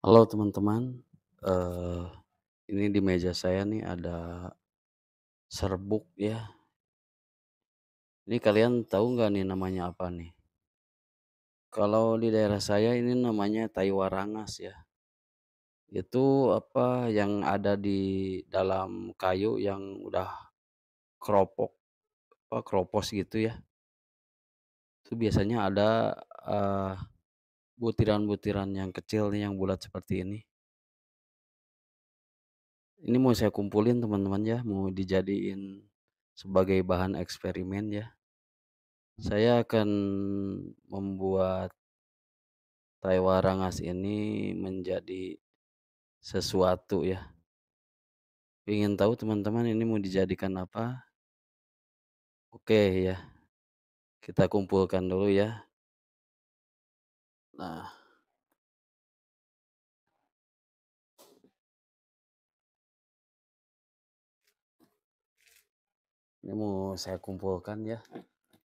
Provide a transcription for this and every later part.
Halo teman-teman, eee, ini di meja saya nih ada serbuk ya. Ini kalian tahu nggak nih namanya apa nih? Kalau di daerah saya ini namanya tai warangas ya. Itu apa yang ada di dalam kayu yang udah keropok, kropos gitu ya. Itu biasanya ada, eee, butiran-butiran yang kecil nih yang bulat seperti ini. Ini mau saya kumpulin teman-teman ya, mau dijadiin sebagai bahan eksperimen ya. Saya akan membuat tai warangas ini menjadi sesuatu ya. Ingin tahu teman-teman ini mau dijadikan apa? Oke ya, kita kumpulkan dulu ya. Nah, ini mau saya kumpulkan ya,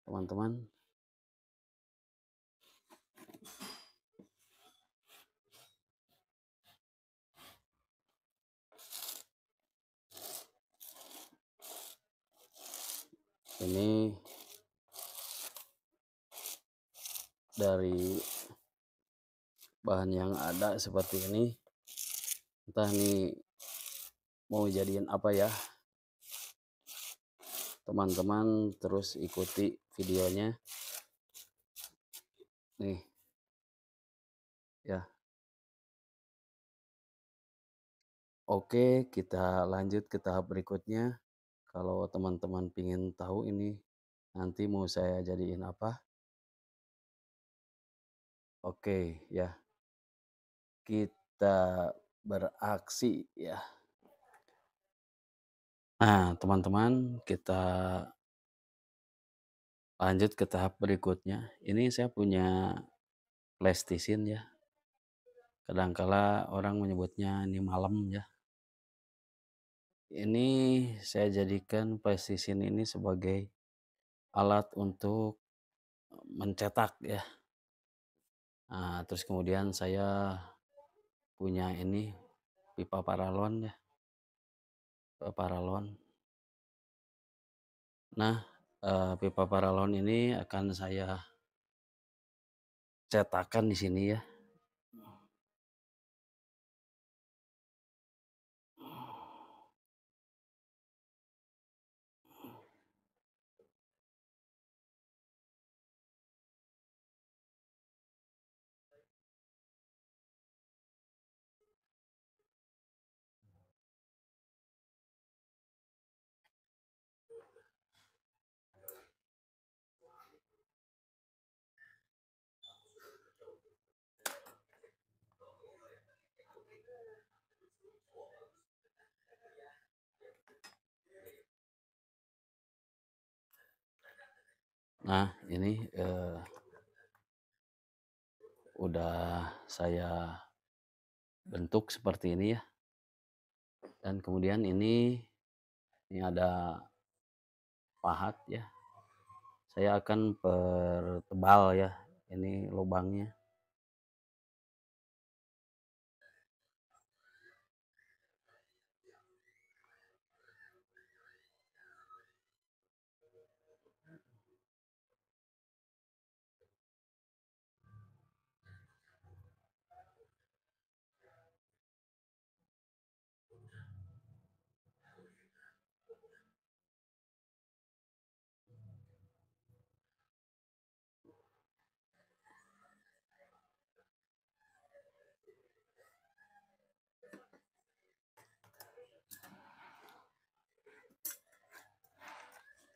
teman-teman. Ini dari bahan yang ada seperti ini. Entah nih mau jadiin apa ya, teman-teman terus ikuti videonya. Nih, ya. Oke, kita lanjut ke tahap berikutnya. Kalau teman-teman ingin tahu ini nanti mau saya jadiin apa? Oke, ya. Kita beraksi ya. Nah, teman-teman, kita lanjut ke tahap berikutnya. Ini saya punya plastisine ya. Kadangkala orang menyebutnya ini malam ya. Ini saya jadikan plastisine ini sebagai alat untuk mencetak ya. Nah, terus kemudian saya punya ini pipa paralon ya, pipa paralon. Nah, pipa paralon ini akan saya cetakan di sini ya. Nah, ini udah saya bentuk seperti ini ya. Dan kemudian ini ada pahat ya. Saya akan pertebal ya ini lubangnya.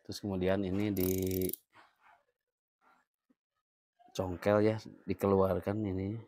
Terus kemudian ini dicongkel ya, dikeluarkan ini.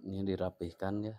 Ini dirapihkan ya.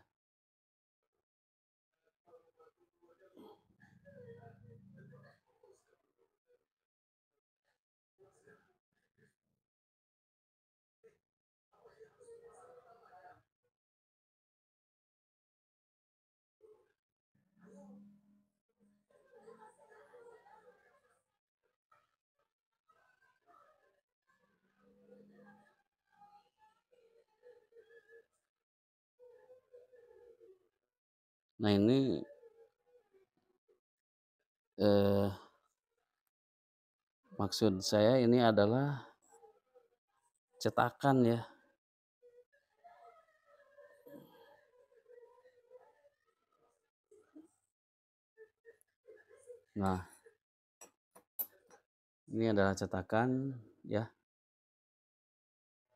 Nah ini eh, maksud saya ini adalah cetakan ya. Nah, ini adalah cetakan ya.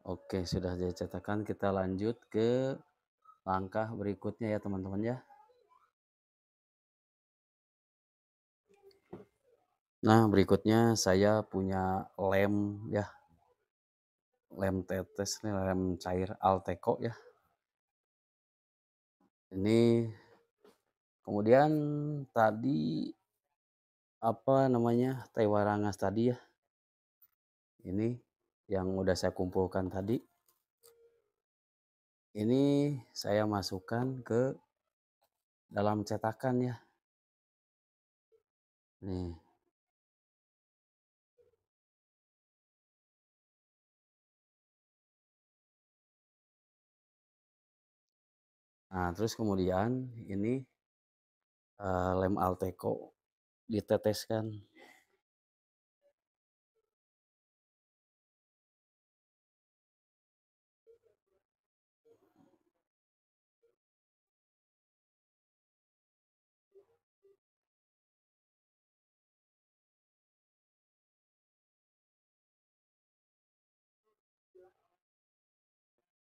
Oke, sudah jadi cetakan, kita lanjut ke langkah berikutnya ya teman-teman ya. Nah, berikutnya saya punya lem ya. Lem tetes nih, lem cair Alteco ya. Ini kemudian tadi apa namanya? Teh warangas tadi ya. Ini yang udah saya kumpulkan tadi. Ini saya masukkan ke dalam cetakan ya. Nih. Nah, terus kemudian ini lem Alteco diteteskan.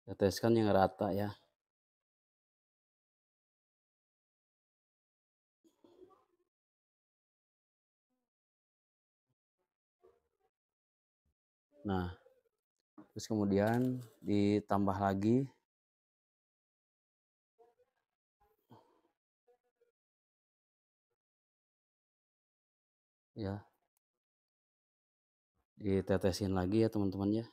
Teteskan yang rata ya. Nah, terus kemudian ditambah lagi ya. Ditetesin lagi ya teman-teman ya.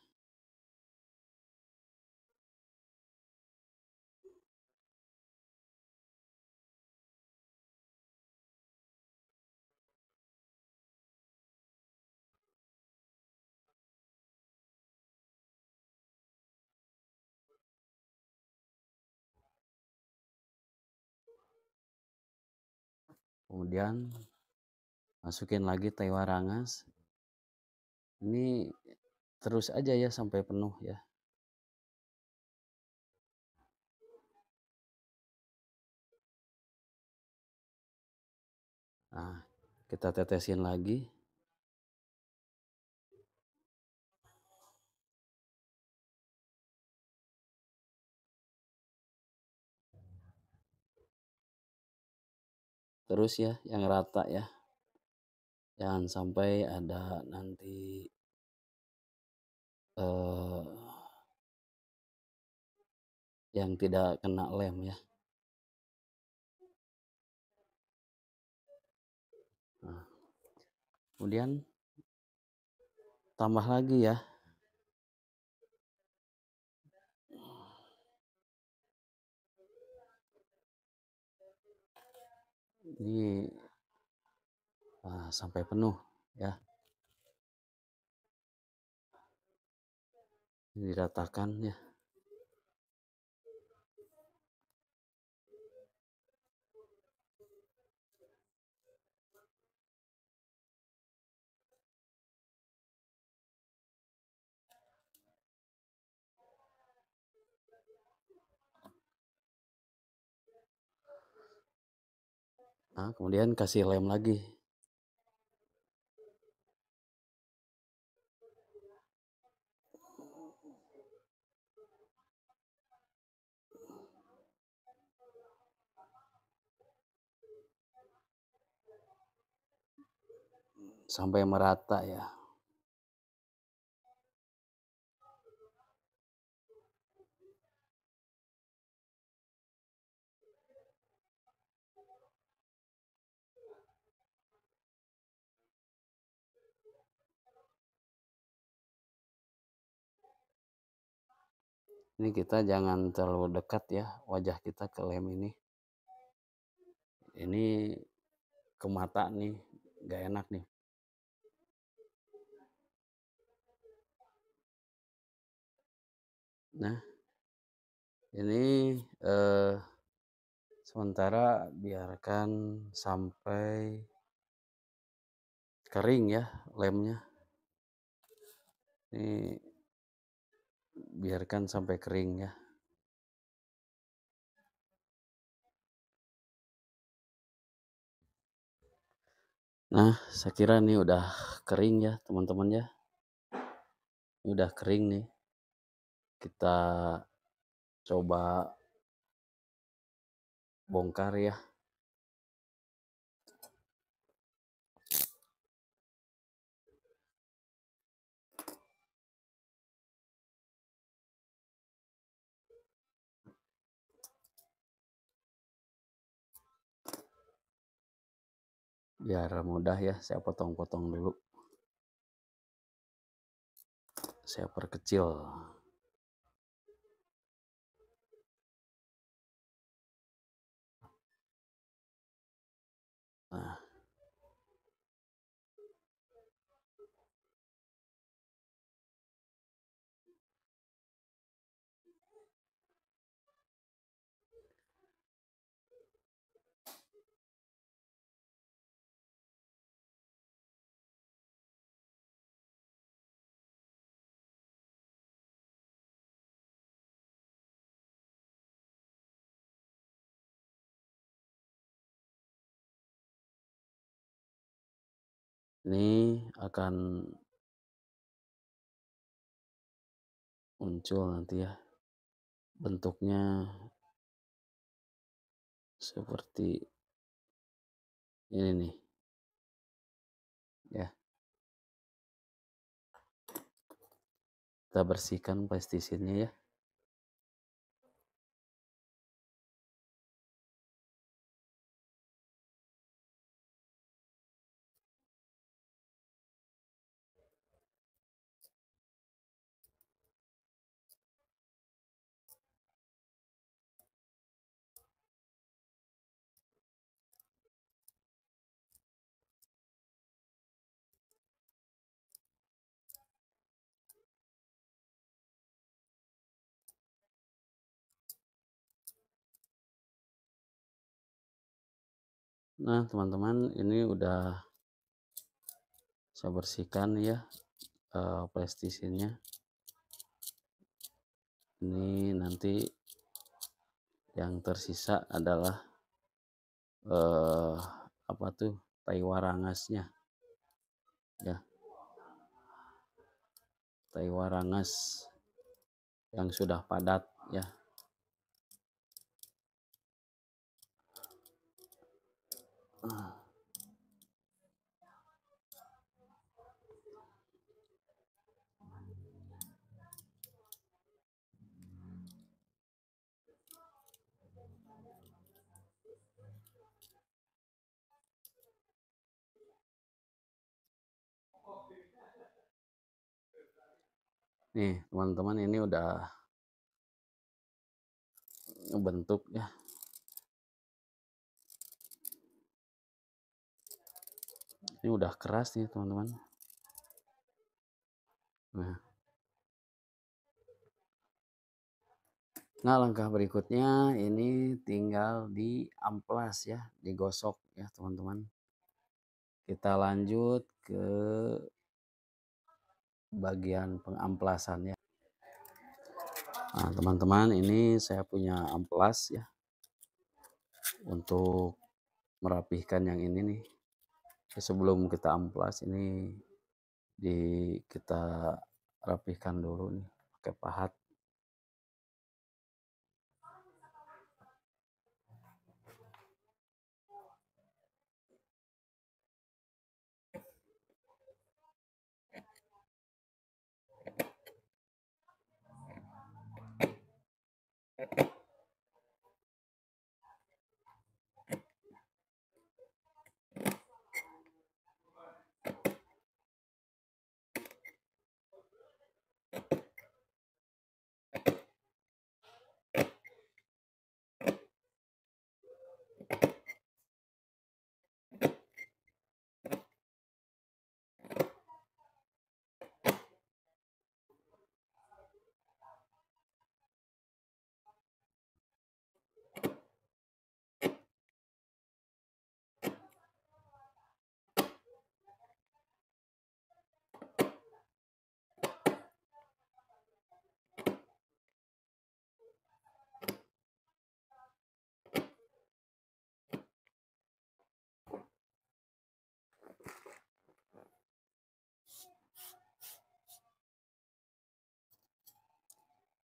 Kemudian masukin lagi teh warangas. Ini terus aja ya sampai penuh ya. Nah, kita tetesin lagi. Terus ya yang rata ya. Jangan sampai ada nanti eh, yang tidak kena lem ya. Nah, kemudian tambah lagi ya. Ini sampai penuh ya. Ini diratakan ya. Nah, kemudian kasih lem lagi. Sampai merata ya. Ini kita jangan terlalu dekat ya wajah kita ke lem ini. Ini ke mata nih, nggak enak nih. Nah, ini sementara biarkan sampai kering ya lemnya. Ini biarkan sampai kering ya. Nah, saya kira ini udah kering ya teman-teman ya. Ini udah kering nih. Kita coba bongkar ya. Biar mudah ya, saya potong-potong dulu. Saya perkecil. Nah, ini akan muncul nanti ya. Bentuknya seperti ini nih. Ya, kita bersihkan plastisinya ya. Nah, teman-teman, ini udah saya bersihkan ya plastisinya. Ini nanti yang tersisa adalah apa tuh tai warangasnya ya, tai warangas yang sudah padat ya. Nih teman-teman, ini udah ngebentuk ya. Ini udah keras nih teman-teman. Nah, langkah berikutnya ini tinggal di amplas ya, digosok ya teman-teman. Kita lanjut ke bagian pengamplasannya. Nah, teman-teman, ini saya punya amplas ya untuk merapihkan yang ini nih. Sebelum kita amplas ini kita rapihkan dulu nih pakai pahat.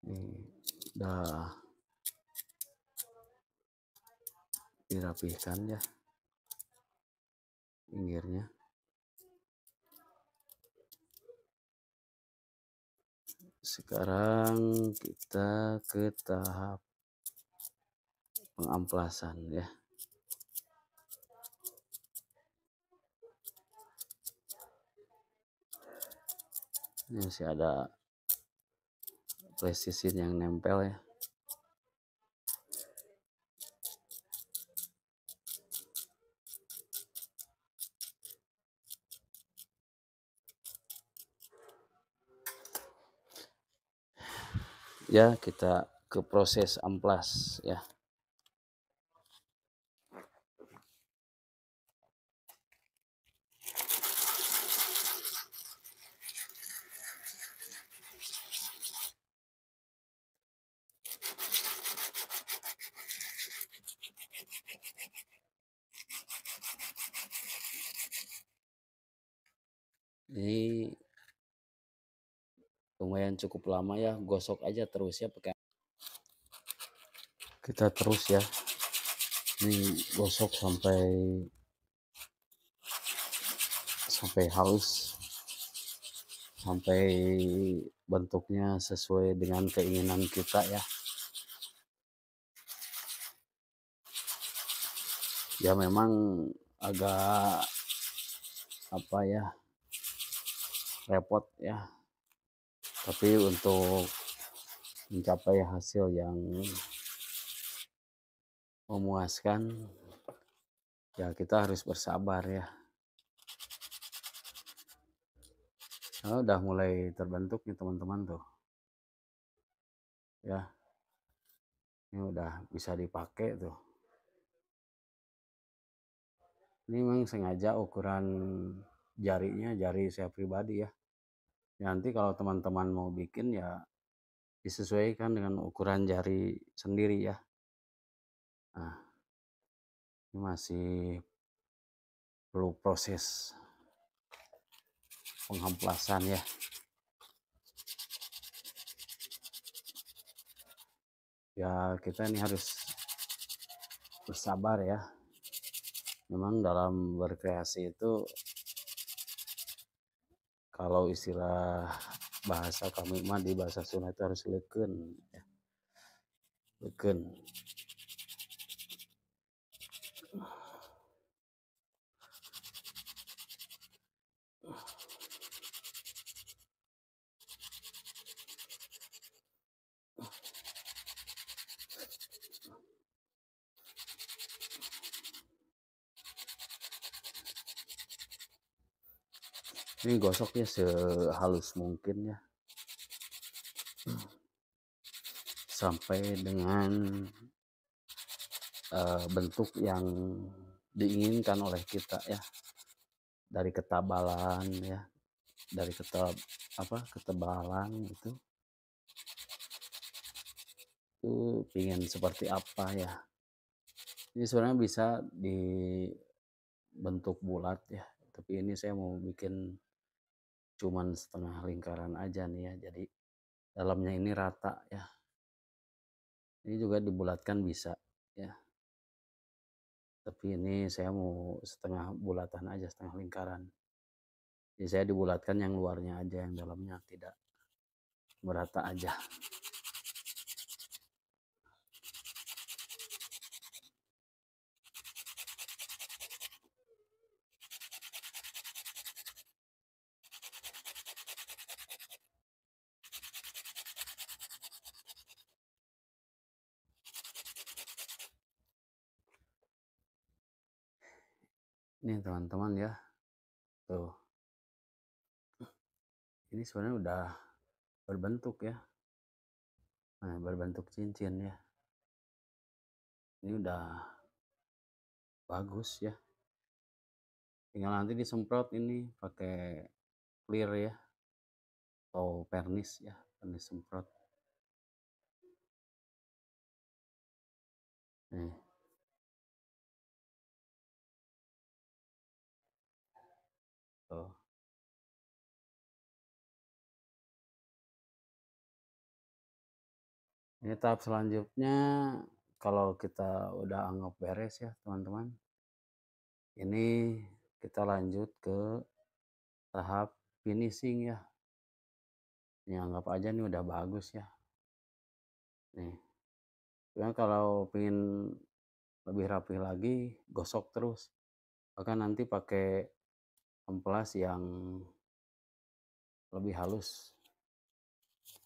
Nih, udah dirapihkan ya pinggirnya. Sekarang kita ke tahap pengamplasan ya. Ini masih ada plasticisin yang nempel ya. Ya, kita ke proses amplas ya. Ini lumayan cukup lama ya, gosok aja terus ya pakai. Kita terus ya. Ini gosok sampai halus, sampai bentuknya sesuai dengan keinginan kita ya. Ya memang agak apa ya, repot ya. Tapi untuk mencapai hasil yang memuaskan ya kita harus bersabar ya. Nah, udah mulai terbentuk nih teman-teman tuh. Ya, ini udah bisa dipakai tuh. Ini memang sengaja ukuran jarinya jari saya pribadi ya. Nanti kalau teman-teman mau bikin ya disesuaikan dengan ukuran jari sendiri ya. Nah, ini masih perlu proses pengamplasan ya. Ya kita ini harus bersabar ya. Memang dalam berkreasi itu kalau istilah bahasa kami mah di bahasa Sunda itu harus leukeun ya. Leukeun. Ini gosoknya sehalus mungkin ya. Sampai dengan bentuk yang diinginkan oleh kita ya. Dari ketabalan ya. Dari ketebalan itu pingin seperti apa ya. Ini sebenarnya bisa dibentuk bulat ya. Tapi ini saya mau bikin cuman setengah lingkaran aja nih ya. Jadi dalamnya ini rata ya. Ini juga dibulatkan bisa ya. Tapi ini saya mau setengah bulatan aja, setengah lingkaran. Jadi saya dibulatkan yang luarnya aja, yang dalamnya tidak merata aja. Ini teman-teman ya, tuh. Ini sebenarnya udah berbentuk ya. Nah, berbentuk cincin ya. Ini udah bagus ya. Tinggal nanti disemprot ini pakai clear ya, atau vernis ya, vernis semprot. Nih, tuh. Ini tahap selanjutnya kalau kita udah anggap beres ya teman-teman, ini kita lanjut ke tahap finishing ya. Ini anggap aja nih udah bagus ya. Nih, cuma kalau pengen lebih rapi lagi, gosok terus. Bahkan nanti pakai amplas yang lebih halus.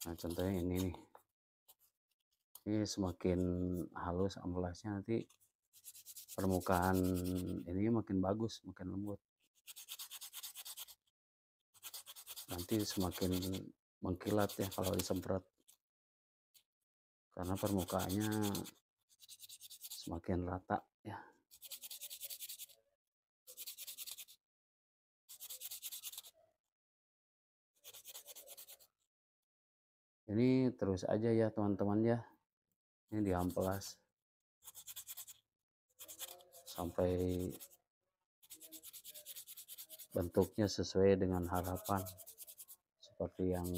Nah, contohnya ini nih. Ini semakin halus amplasnya nanti permukaan ini makin bagus, makin lembut. Nanti semakin mengkilat ya kalau disemprot. Karena permukaannya semakin rata ya. Ini terus aja ya teman-teman ya. Ini diamplas sampai bentuknya sesuai dengan harapan seperti yang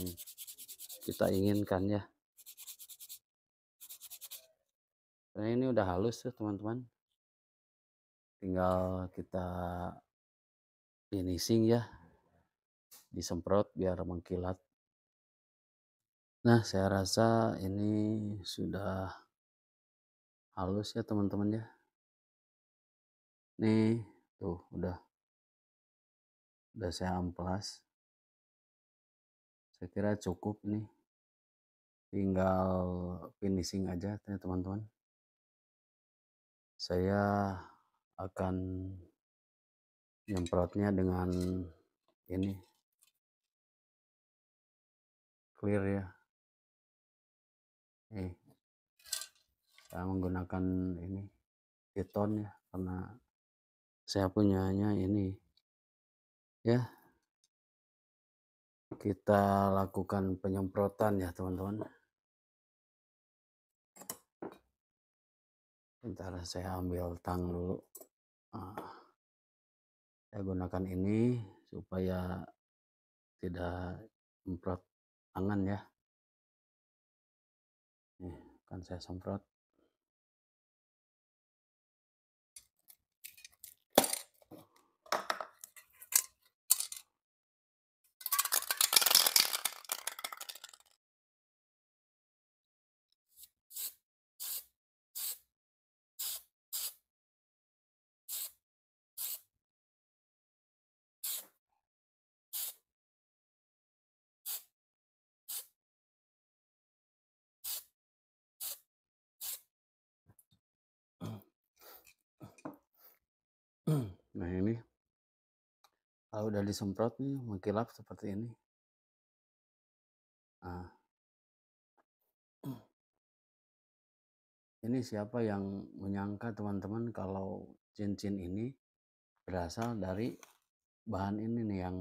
kita inginkan ya. Nah, ini udah halus tuh teman-teman. Tinggal kita finishing ya, disemprot biar mengkilat. Nah, saya rasa ini sudah halus ya teman-teman ya. Nih, tuh udah saya amplas. Saya kira cukup nih. Tinggal finishing aja ya teman-teman. Saya akan nyemprotnya dengan ini clear ya. Nih, saya menggunakan ini piton ya karena saya punyanya ini ya. Kita lakukan penyemprotan ya teman-teman. Bentar saya ambil tang dulu. Nah, saya gunakan ini supaya tidak semprot tangan ya. Nih, kan saya semprot. Nah ini kalau udah disemprot nih mengkilap seperti ini. Nah, ini siapa yang menyangka teman-teman kalau cincin ini berasal dari bahan ini nih yang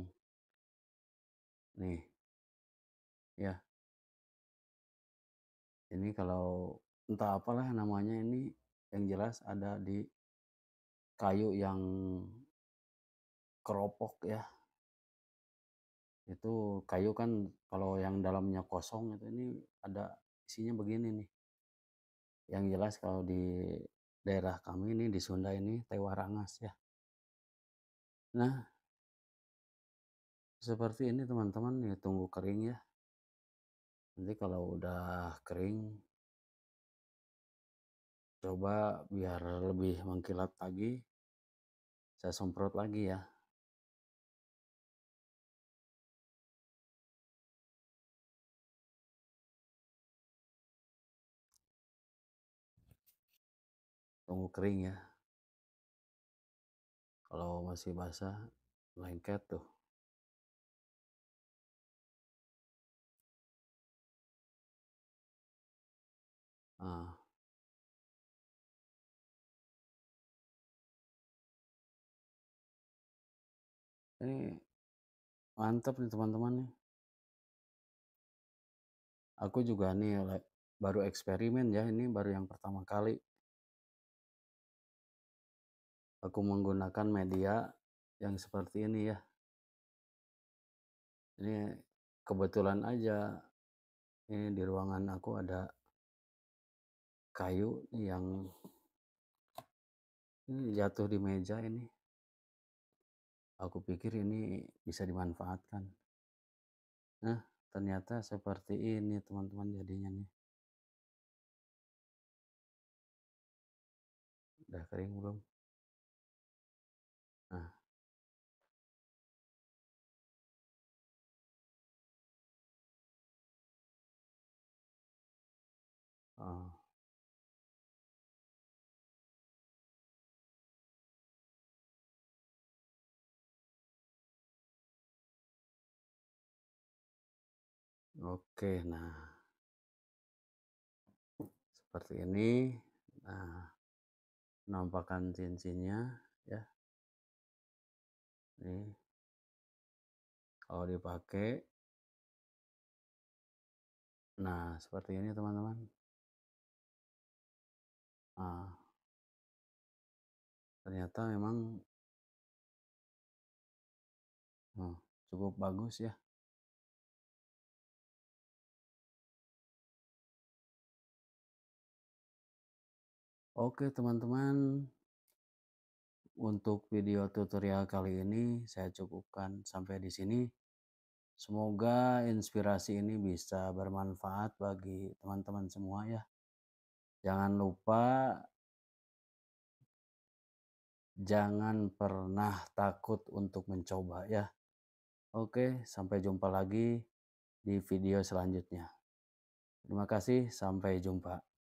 nih ya. Ini kalau entah apalah namanya ini yang jelas ada di kayu yang keropok ya. Itu kayu kan kalau yang dalamnya kosong itu ini ada isinya begini nih. Yang jelas kalau di daerah kami ini di Sunda ini tewarangas ya. Nah, seperti ini teman-teman ya, tunggu kering ya. Nanti kalau udah kering coba biar lebih mengkilat lagi, saya semprot lagi ya. Tunggu kering ya. Kalau masih basah lengket tuh. Nah, ini mantap nih teman-teman nih. Aku juga nih baru eksperimen ya, ini baru yang pertama kali aku menggunakan media yang seperti ini ya. Ini kebetulan aja ini di ruangan aku ada kayu yang ini jatuh di meja ini. Aku pikir ini bisa dimanfaatkan. Nah, ternyata seperti ini teman-teman jadinya nih. Udah kering belum? Nah, oh, oke. Nah, seperti ini. Nah, penampakan cincinnya ya. Nih, kalau dipakai, nah seperti ini teman-teman. Nah, ternyata memang cukup bagus ya. Oke teman-teman, untuk video tutorial kali ini saya cukupkan sampai di sini. Semoga inspirasi ini bisa bermanfaat bagi teman-teman semua ya. Jangan lupa, jangan pernah takut untuk mencoba ya. Oke, sampai jumpa lagi di video selanjutnya. Terima kasih, sampai jumpa.